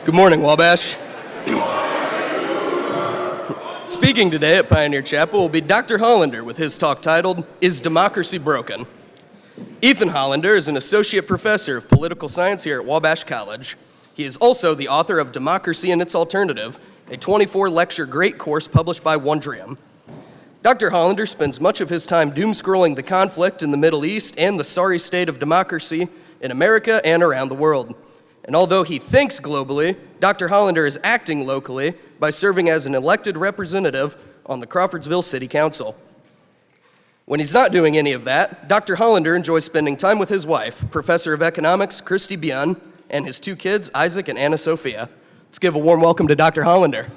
Good morning, Wabash. Speaking today at Pioneer Chapel will be Dr. Hollander with his talk titled, Is Democracy Broken? Ethan Hollander is an associate professor of political science here at Wabash College. He is also the author of Democracy and Its Alternative, a 24-lecture great course published by Wondrium. Dr. Hollander spends much of his time doom-scrolling the conflict in the Middle East and the sorry state of democracy in America and around the world. And although he thinks globally, Dr. Hollander is acting locally by serving as an elected representative on the Crawfordsville City Council. When he's not doing any of that, Dr. Hollander enjoys spending time with his wife, Professor of Economics Christy Byun, and his two kids, Isaac and Anna Sophia. Let's give a warm welcome to Dr. Hollander.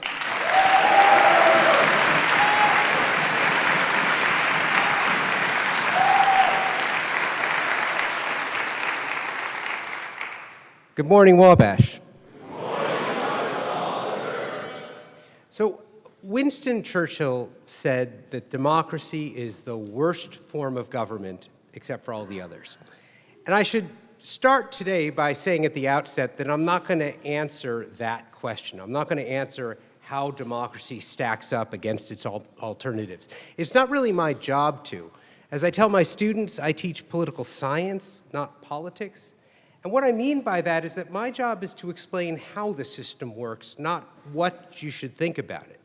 Good morning, Wabash. Good morning, Dr. Hollander. So Winston Churchill said that democracy is the worst form of government except for all the others. And I should start today by saying at the outset that I'm not going to answer that question. I'm not going to answer how democracy stacks up against its alternatives. It's not really my job to. As I tell my students, I teach political science, not politics. And what I mean by that is that my job is to explain how the system works, not what you should think about it.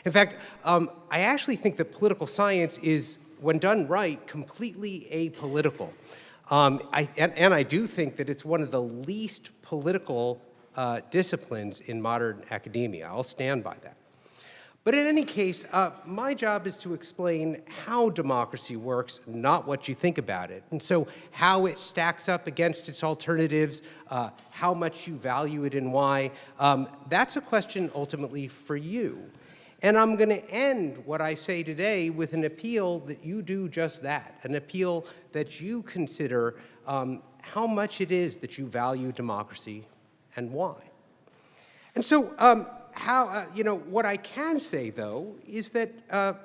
In fact, I actually think that political science is, when done right, completely apolitical. And I do think that it's one of the least political disciplines in modern academia. I'll stand by that. But in any case, my job is to explain how democracy works, not what you think about it. And so how it stacks up against its alternatives, how much you value it and why, that's a question ultimately for you. And I'm going to end what I say today with an appeal that you do just that, an appeal that you consider how much it is that you value democracy and why. And so, what I can say, though, is that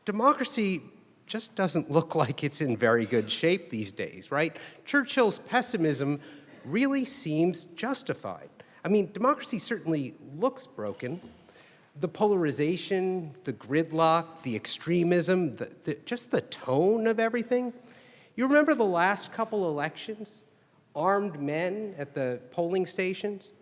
democracy just doesn't look like it's in very good shape these days, right? Churchill's pessimism really seems justified. I mean, democracy certainly looks broken. The polarization, the gridlock, the extremism, just the tone of everything. You remember the last couple elections? Armed men at the polling stations?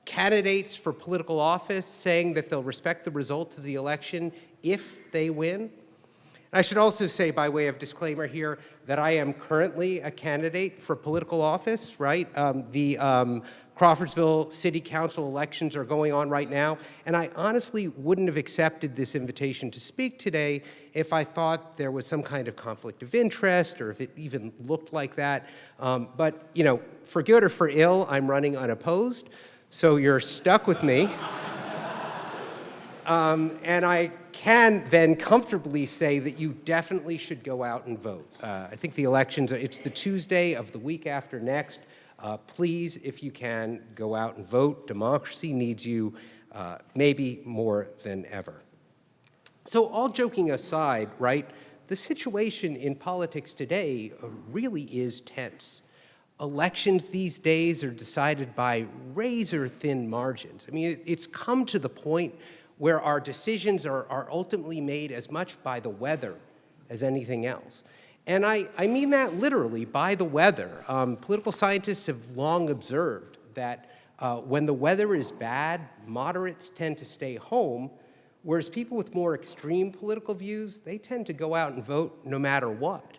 Candidates for political office saying that they'll respect the results of the election if they win. And I should also say, by way of disclaimer here, that I am currently a candidate for political office, right? The Crawfordsville City Council elections are going on right now, and I honestly wouldn't have accepted this invitation to speak today if I thought there was some kind of conflict of interest or if it even looked like that. But, for good or for ill, I'm running unopposed. So you're stuck with me. And I can then comfortably say that you definitely should go out and vote. I think the elections, it's the Tuesday of the week after next. Please, if you can, go out and vote. Democracy needs you maybe more than ever. So all joking aside, right, the situation in politics today really is tense. Elections these days are decided by razor-thin margins. I mean, it's come to the point where our decisions are ultimately made as much by the weather as anything else. And I mean that literally, by the weather. Political scientists have long observed that when the weather is bad, moderates tend to stay home, whereas people with more extreme political views, they tend to go out and vote no matter what.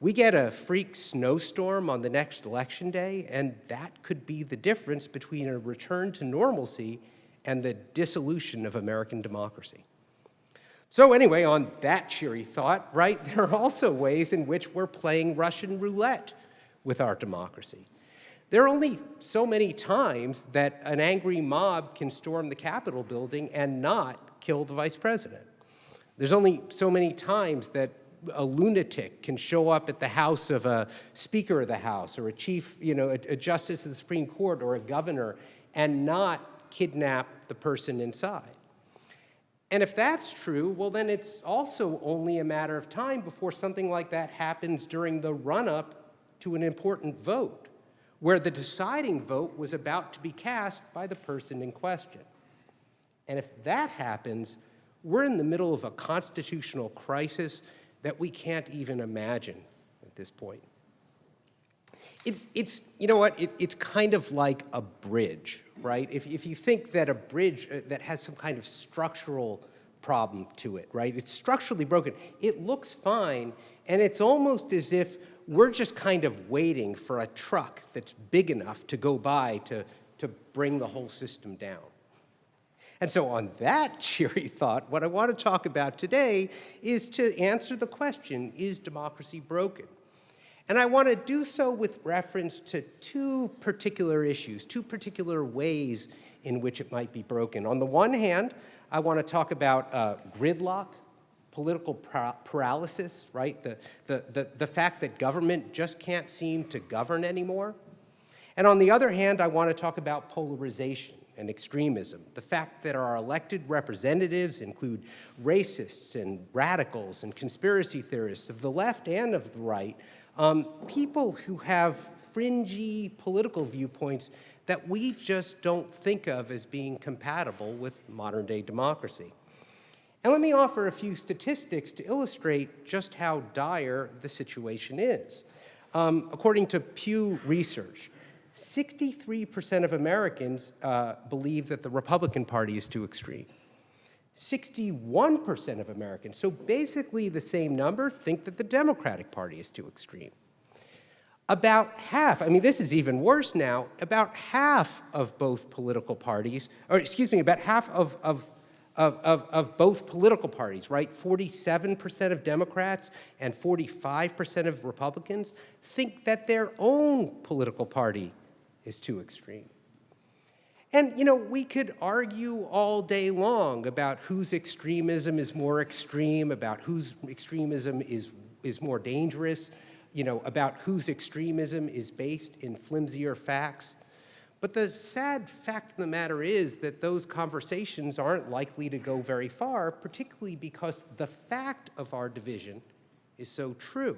We get a freak snowstorm on the next election day, and that could be the difference between a return to normalcy and the dissolution of American democracy. So anyway, on that cheery thought, right, there are also ways in which we're playing Russian roulette with our democracy. There are only so many times that an angry mob can storm the Capitol building and not kill the vice president. There's only so many times that a lunatic can show up at the house of a Speaker of the House or a chief, a justice of the Supreme Court or a governor and not kidnap the person inside. And if that's true, well, then it's also only a matter of time before something like that happens during the run-up to an important vote, where the deciding vote was about to be cast by the person in question. And if that happens, we're in the middle of a constitutional crisis that we can't even imagine at this point. You know what, it's kind of like a bridge, right? If you think that a bridge that has some kind of structural problem to it, right? It's structurally broken. It looks fine, and it's almost as if we're just kind of waiting for a truck that's big enough to go by to bring the whole system down. And so on that cheery thought, what I want to talk about today is to answer the question, is democracy broken? And I want to do so with reference to two particular issues, two particular ways in which it might be broken. On the one hand, I want to talk about gridlock, political paralysis, right? The fact that government just can't seem to govern anymore. And on the other hand, I want to talk about polarization and extremism, the fact that our elected representatives include racists and radicals and conspiracy theorists of the left and of the right, people who have fringy political viewpoints that we just don't think of as being compatible with modern-day democracy. And let me offer a few statistics to illustrate just how dire the situation is. According to Pew Research, 63% of Americans believe that the Republican Party is too extreme. 61% of Americans, so basically the same number, think that the Democratic Party is too extreme. About half, I mean, this is even worse now, about half of both political parties, or excuse me, about half of both political parties, right? 47% of Democrats and 45% of Republicans think that their own political party is too extreme. And, you know, we could argue all day long about whose extremism is more extreme, about whose extremism is more dangerous, you know, about whose extremism is based in flimsier facts. But the sad fact of the matter is that those conversations aren't likely to go very far, particularly because the fact of our division is so true.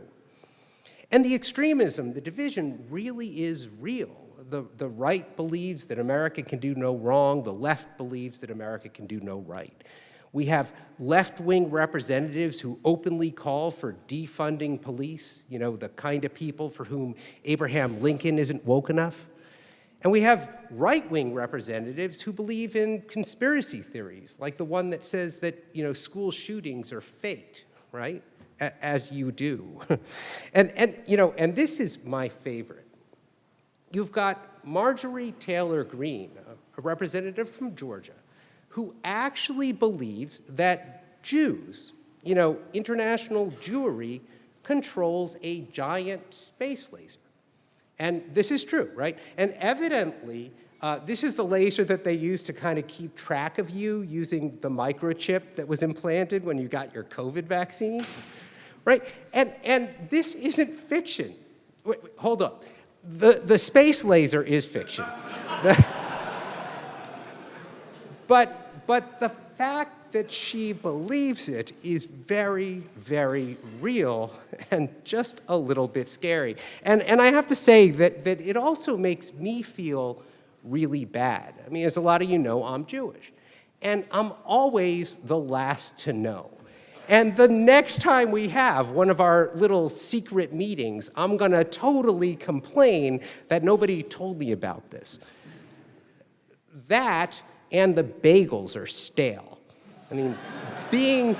And the extremism, the division, really is real. The right believes that America can do no wrong. The left believes that America can do no right. We have left-wing representatives who openly call for defunding police, you know, the kind of people for whom Abraham Lincoln isn't woke enough. And we have right-wing representatives who believe in conspiracy theories, like the one that says that, you know, school shootings are faked, right? As you do. and you know, and this is my favorite. You've got Marjorie Taylor Greene, a representative from Georgia, who actually believes that Jews, you know, international Jewry, controls a giant space laser. And this is true, right? And evidently, this is the laser that they use to kind of keep track of you using the microchip that was implanted when you got your COVID vaccine, right? And this isn't fiction. Wait, hold up. The space laser is fiction. But the fact that she believes it is very, very real and just a little bit scary. And I have to say that it also makes me feel really bad. I mean, as a lot of you know, I'm Jewish. And I'm always the last to know. And the next time we have one of our little secret meetings, I'm going to totally complain that nobody told me about this. That and the bagels are stale. I mean, being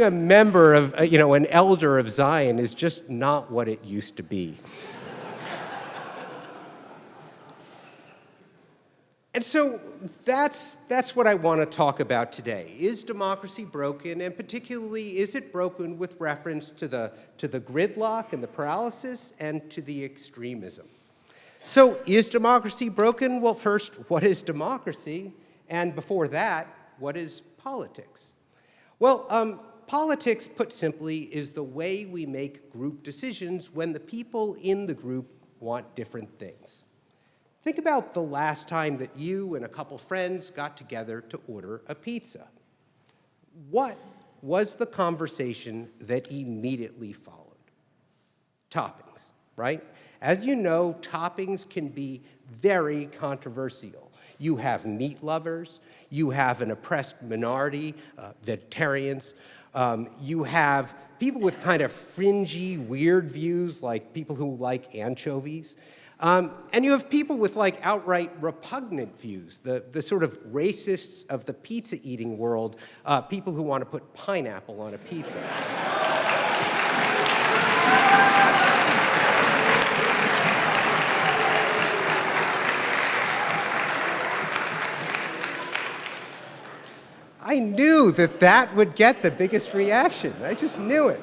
a member of, you know, an elder of Zion is just not what it used to be. And so that's what I want to talk about today. Is democracy broken, and particularly, is it broken with reference to the gridlock and the paralysis and to the extremism? So is democracy broken? Well, first, what is democracy? And before that, what is politics? Well, politics, put simply, is the way we make group decisions when the people in the group want different things. Think about the last time that you and a couple friends got together to order a pizza. What was the conversation that immediately followed? Toppings, right? As you know, toppings can be very controversial. You have meat lovers, you have an oppressed minority, vegetarians, you have people with kind of fringy, weird views, like people who like anchovies. And you have people with like outright repugnant views, the sort of racists of the pizza-eating world, people who want to put pineapple on a pizza. I knew that that would get the biggest reaction. I just knew it.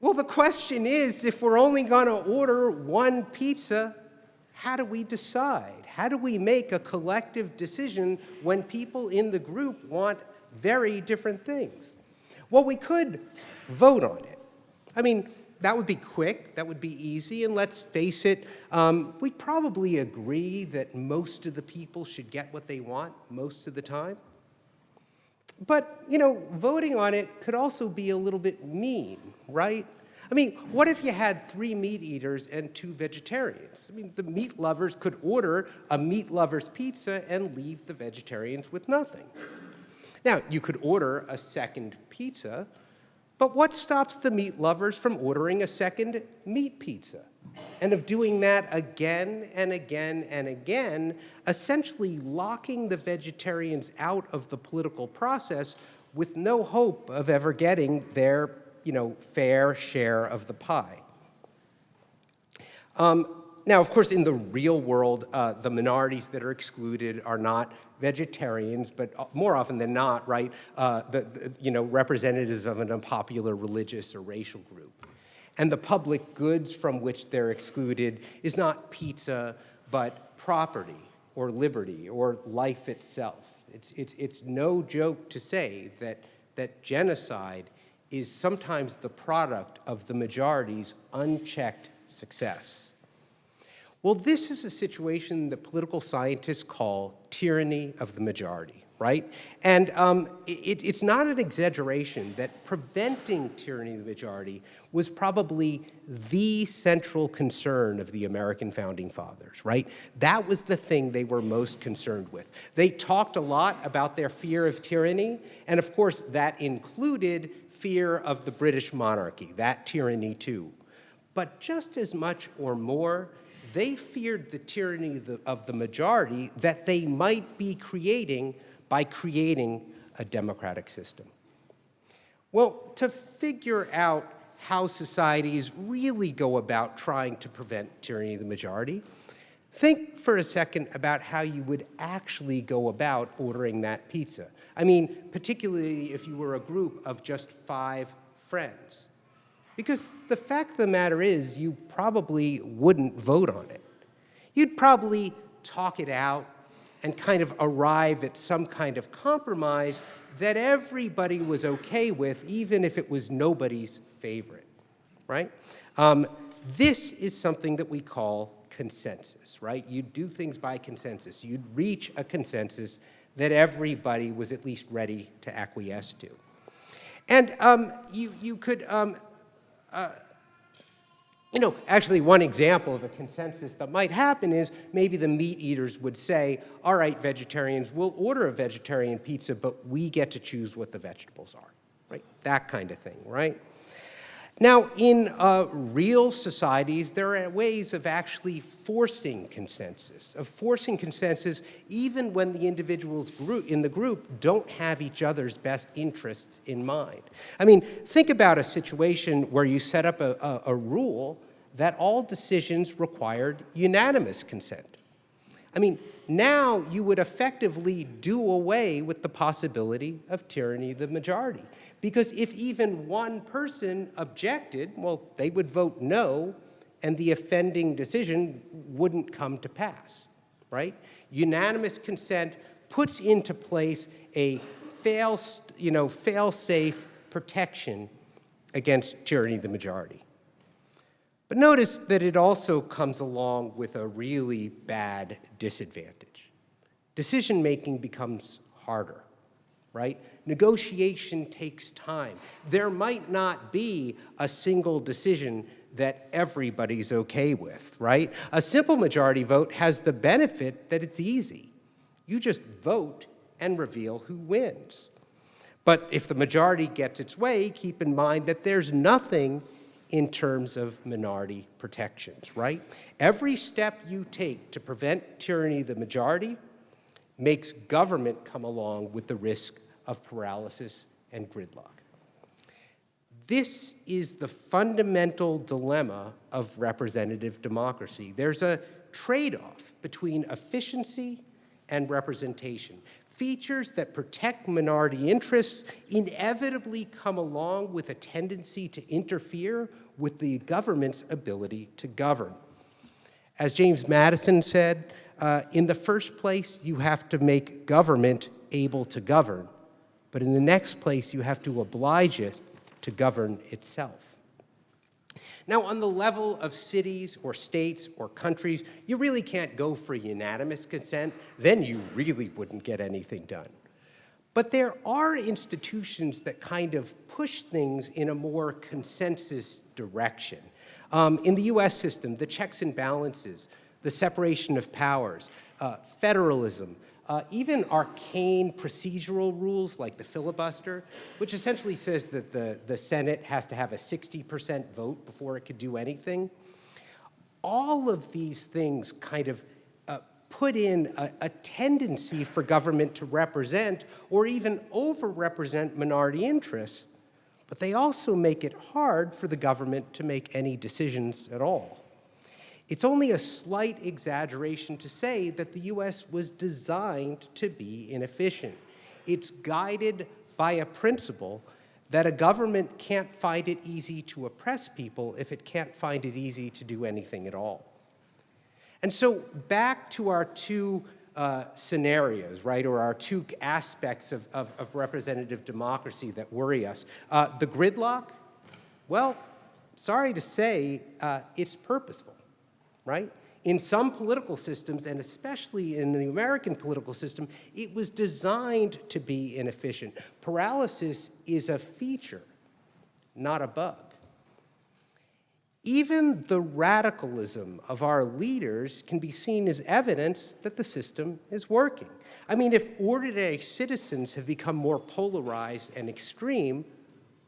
Well, the question is, if we're only going to order one pizza, how do we decide? How do we make a collective decision when people in the group want very different things? Well, we could vote on it. I mean, that would be quick, that would be easy, and let's face it, we'd probably agree that most of the people should get what they want most of the time. But, you know, voting on it could also be a little bit mean, right? I mean, what if you had 3 meat eaters and 2 vegetarians? I mean, the meat lovers could order a meat lover's pizza and leave the vegetarians with nothing. Now, you could order a second pizza, but what stops the meat lovers from ordering a second meat pizza? And of doing that again and again and again, essentially locking the vegetarians out of the political process with no hope of ever getting their, fair share of the pie. Now, of course, in the real world, the minorities that are excluded are not vegetarians, but more often than not, right, representatives of an unpopular religious or racial group. And the public goods from which they're excluded is not pizza, but property or liberty or life itself. It's no joke to say that genocide is sometimes the product of the majority's unchecked success. Well, this is a situation that political scientists call tyranny of the majority, right? And it's not an exaggeration that preventing tyranny of the majority was probably the central concern of the American founding fathers, right? That was the thing they were most concerned with. They talked a lot about their fear of tyranny, and of course that included fear of the British monarchy, that tyranny too. But just as much or more, they feared the tyranny of the majority that they might be creating by creating a democratic system. Well, to figure out how societies really go about trying to prevent tyranny of the majority, think for a second about how you would actually go about ordering that pizza. I mean, particularly if you were a group of just 5 friends. Because the fact of the matter is, you probably wouldn't vote on it. You'd probably talk it out and kind of arrive at some kind of compromise that everybody was okay with, even if it was nobody's favorite, right? This is something that we call consensus, right? You'd do things by consensus. You'd reach a consensus that everybody was at least ready to acquiesce to. And you could actually one example of a consensus that might happen is maybe the meat eaters would say, all right, vegetarians, we'll order a vegetarian pizza, but we get to choose what the vegetables are, right? That kind of thing, right? Now, in real societies, there are ways of actually forcing consensus, even when the individuals in the group don't have each other's best interests in mind. I mean, think about a situation where you set up a rule that all decisions required unanimous consent. I mean, now you would effectively do away with the possibility of tyranny of the majority. Because if even one person objected, well, they would vote no, and the offending decision wouldn't come to pass, right? Unanimous consent puts into place a fail-safe protection against tyranny of the majority. But notice that it also comes along with a really bad disadvantage. Decision-making becomes harder, right? Negotiation takes time. There might not be a single decision that everybody's okay with, right? A simple majority vote has the benefit that it's easy. You just vote and reveal who wins. But if the majority gets its way, keep in mind that there's nothing in terms of minority protections, right? Every step you take to prevent tyranny of the majority makes government come along with the risk of paralysis and gridlock. This is the fundamental dilemma of representative democracy. There's a trade-off between efficiency and representation. Features that protect minority interests inevitably come along with a tendency to interfere with the government's ability to govern. As James Madison said, in the first place, you have to make government able to govern, but in the next place, you have to oblige it to govern itself. Now, on the level of cities or states or countries, you really can't go for unanimous consent. Then you really wouldn't get anything done. But there are institutions that kind of push things in a more consensus direction. In the US system, the checks and balances, the separation of powers, federalism, even arcane procedural rules like the filibuster, which essentially says that the Senate has to have a 60% vote before it could do anything. All of these things kind of put in a tendency for government to represent or even over-represent minority interests, but they also make it hard for the government to make any decisions at all. It's only a slight exaggeration to say that the US was designed to be inefficient. It's guided by a principle that a government can't find it easy to oppress people if it can't find it easy to do anything at all. And so back to our two scenarios, right, or our two aspects of representative democracy that worry us. The gridlock, well, sorry to say, it's purposeful, right? In some political systems, and especially in the American political system, it was designed to be inefficient. Paralysis is a feature, not a bug. Even the radicalism of our leaders can be seen as evidence that the system is working. I mean, if ordinary citizens have become more polarized and extreme,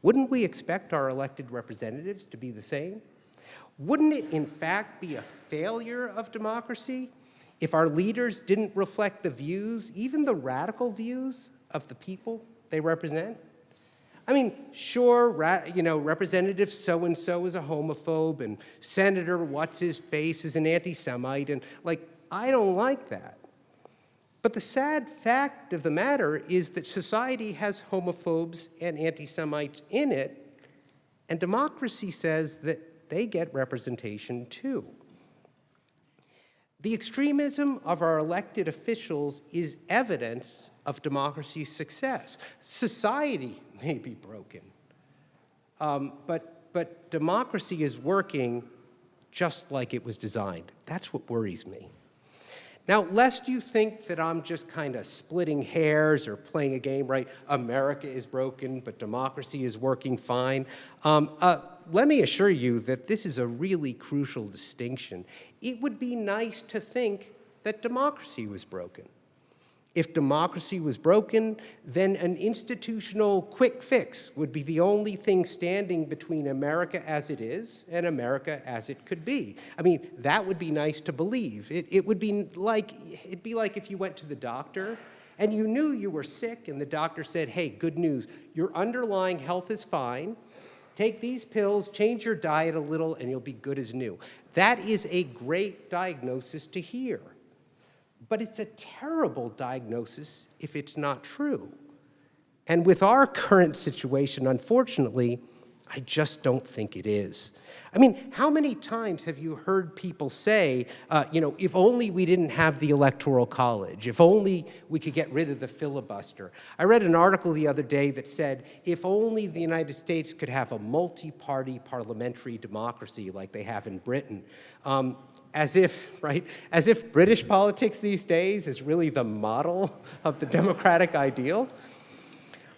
wouldn't we expect our elected representatives to be the same? Wouldn't it, in fact, be a failure of democracy if our leaders didn't reflect the views, even the radical views, of the people they represent? I mean, sure, Representative so-and-so is a homophobe, and Senator what's-his-face is an anti-Semite, and, I don't like that. But the sad fact of the matter is that society has homophobes and anti-Semites in it, and democracy says that they get representation too. The extremism of our elected officials is evidence of democracy's success. Society may be broken, but democracy is working just like it was designed. That's what worries me. Now, lest you think that I'm just kind of splitting hairs or playing a game, right? America is broken, but democracy is working fine. Let me assure you that this is a really crucial distinction. It would be nice to think that democracy was broken. If democracy was broken, then an institutional quick fix would be the only thing standing between America as it is and America as it could be. I mean, that would be nice to believe. It'd be like if you went to the doctor and you knew you were sick and the doctor said, hey, good news, your underlying health is fine. Take these pills, change your diet a little, and you'll be good as new. That is a great diagnosis to hear. But it's a terrible diagnosis if it's not true. And with our current situation, unfortunately, I just don't think it is. I mean, how many times have you heard people say, if only we didn't have the Electoral College, if only we could get rid of the filibuster. I read an article the other day that said, if only the United States could have a multi-party parliamentary democracy like they have in Britain. As if British politics these days is really the model of the democratic ideal.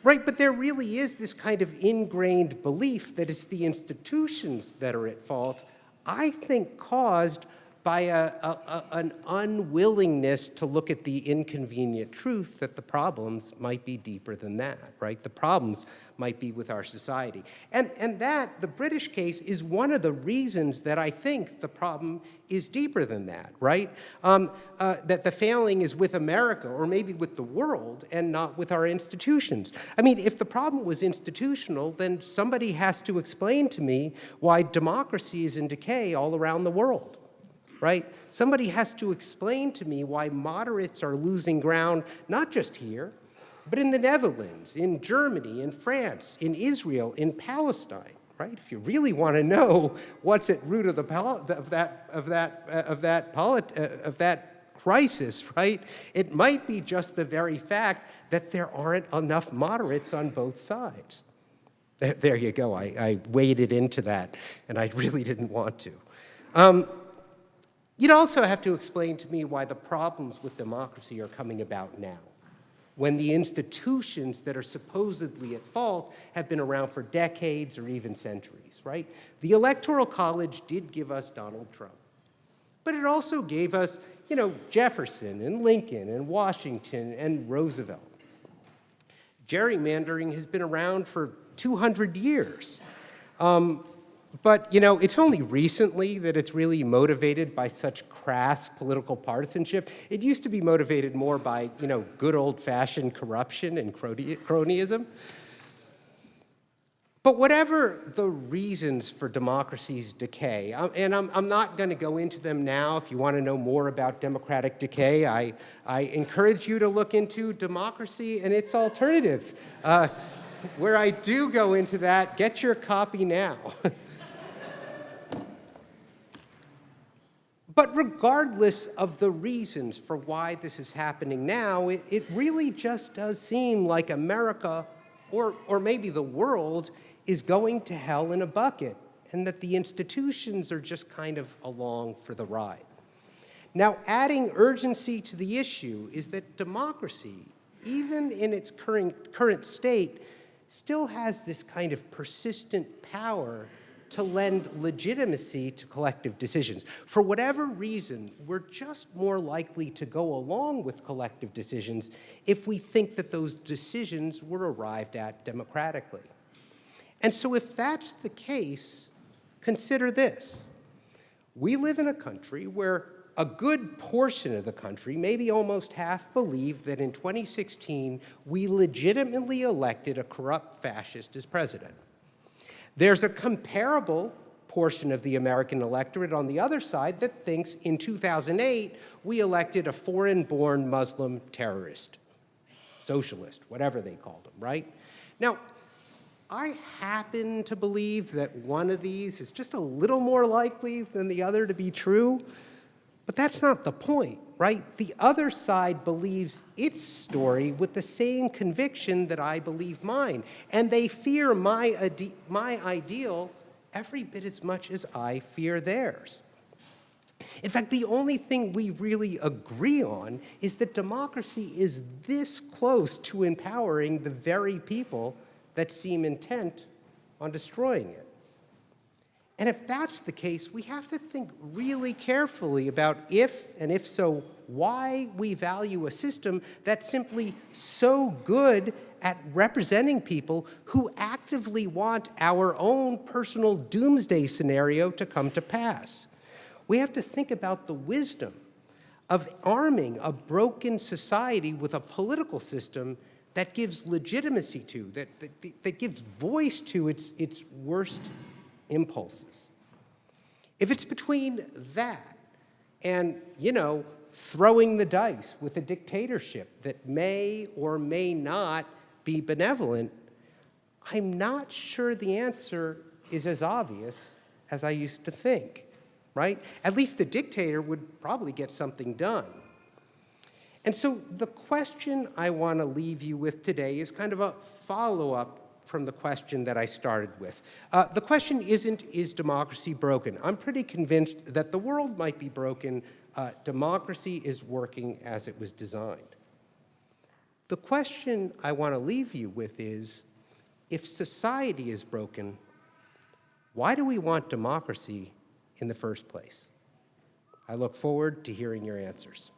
Right, but there really is this kind of ingrained belief that it's the institutions that are at fault, I think caused by an unwillingness to look at the inconvenient truth that the problems might be deeper than that, right? The problems might be with our society. And that, the British case, is one of the reasons that I think the problem is deeper than that, right? That the failing is with America, or maybe with the world, and not with our institutions. I mean, if the problem was institutional, then somebody has to explain to me why democracy is in decay all around the world. Right? Somebody has to explain to me why moderates are losing ground, not just here, but in the Netherlands, in Germany, in France, in Israel, in Palestine. Right? If you really want to know what's at root of that crisis, right? It might be just the very fact that there aren't enough moderates on both sides. There you go. I waded into that, and I really didn't want to. You'd also have to explain to me why the problems with democracy are coming about now, when the institutions that are supposedly at fault have been around for decades or even centuries, right? The Electoral College did give us Donald Trump, but it also gave us, Jefferson and Lincoln and Washington and Roosevelt. Gerrymandering has been around for 200 years. But, it's only recently that it's really motivated by such crass political partisanship. It used to be motivated more by, good old-fashioned corruption and cronyism. But whatever the reasons for democracy's decay, and I'm not going to go into them now. If you want to know more about democratic decay, I encourage you to look into Democracy and Its Alternatives. Where I do go into that, get your copy now. But regardless of the reasons for why this is happening now, it really just does seem like America, or maybe the world, is going to hell in a bucket, and that the institutions are just kind of along for the ride. Now, adding urgency to the issue is that democracy, even in its current state, still has this kind of persistent power to lend legitimacy to collective decisions. For whatever reason, we're just more likely to go along with collective decisions if we think that those decisions were arrived at democratically. And so if that's the case, consider this. We live in a country where a good portion of the country, maybe almost half, believe that in 2016, we legitimately elected a corrupt fascist as president. There's a comparable portion of the American electorate on the other side that thinks in 2008, we elected a foreign-born Muslim terrorist, socialist, whatever they called him, right? Now, I happen to believe that one of these is just a little more likely than the other to be true, but that's not the point, right? The other side believes its story with the same conviction that I believe mine, and they fear my ideal every bit as much as I fear theirs. In fact, the only thing we really agree on is that democracy is this close to empowering the very people that seem intent on destroying it. And if that's the case, we have to think really carefully about if, and if so, why we value a system that's simply so good at representing people who actively want our own personal doomsday scenario to come to pass. We have to think about the wisdom of arming a broken society with a political system that gives legitimacy to, that gives voice to its worst impulses. If it's between that and, throwing the dice with a dictatorship that may or may not be benevolent, I'm not sure the answer is as obvious as I used to think, right? At least the dictator would probably get something done. And so the question I want to leave you with today is kind of a follow-up from the question that I started with. The question isn't, is democracy broken? I'm pretty convinced that the world might be broken. Democracy is working as it was designed. The question I want to leave you with is, if society is broken, why do we want democracy in the first place? I look forward to hearing your answers.